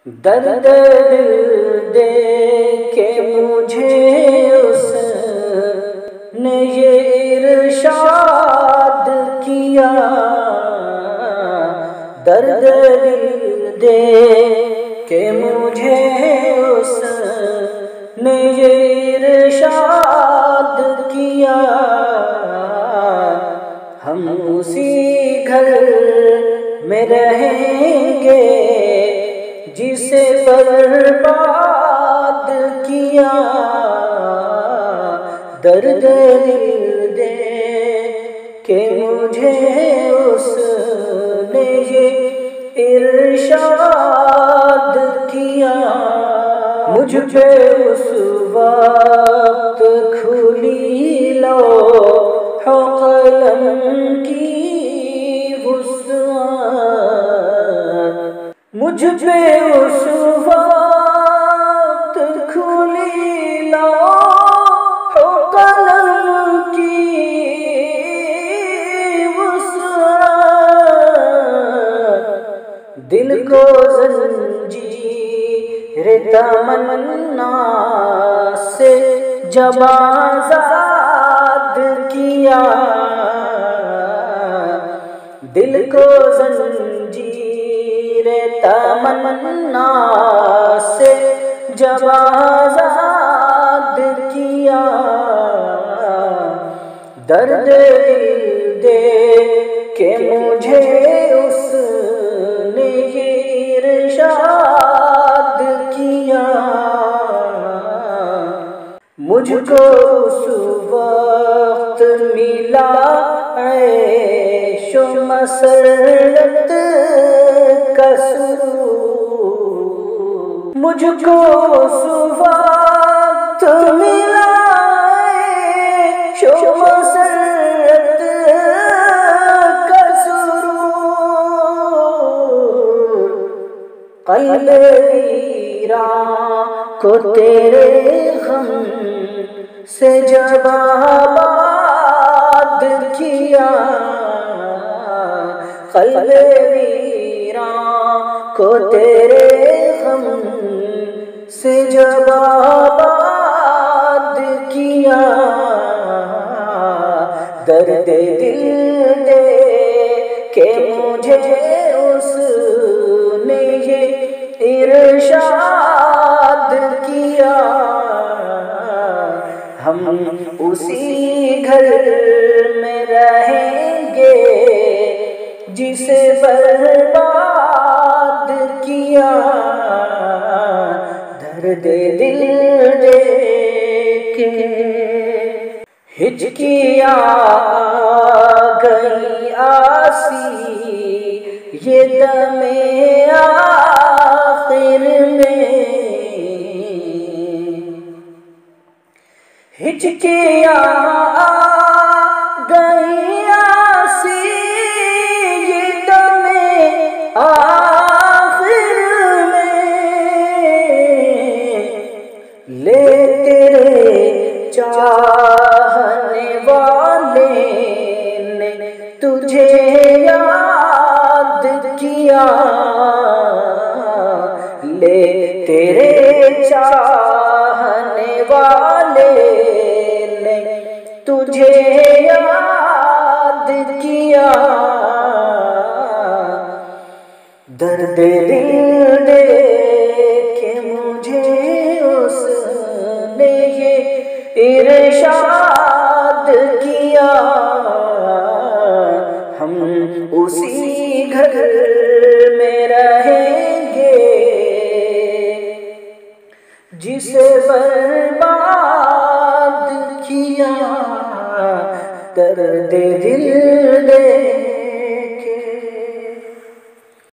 दर्द दिल दे के मुझे उसने ये इरशाद किया। दर्द दिल दे के मुझे उसने ये इरशाद किया। हम उसी घर में रहेंगे जिसे बर्बाद किया। दर्द दिल दे के मुझे उसने ये इरशाद किया। मुझ पे उस वक्त खुली लौह कलम की वुसअत। मुझ पे उस वक्त खुली लौह कलम की वुसअत। दिल को जंजीर तमन्ना से जब आज़ाद किया। दिल को जंजीर तमन्ना से जब आज़ाद किया। दर्द दिल दे के मुझे उसने ये इरशाद किया। मुझको उस वक्त मिला ऐशो मसरत का सुरूर। मुझको उस वक्त मिला ऐशो मसरत का सुरूर। क़ल्ब वीरान को तेरे गम से जब आबाद किया। क़ल्ब वीरान को तेरे गम से जब आबाद किया। दर्द दिल दे के मुझे उसने ये इरशाद किया। हम उसी घर में रहेंगे जिसे बर्बाद किया। दर्द दिल दे के हिचकियाँ गई आसी ये दमे आखिर में। हिचकियाँ गई आसी ये दमे आखिर में। ले तेरे चाहने वाले ने तुझे याद किया। ले तेरे चाहने वाले ने तुझे याद किया। दर्द दिल दे के मुझे उसने ये इरशाद किया। हम उसी घर में रहेंगे जिसे बर्बाद किया। दर्द दिल दे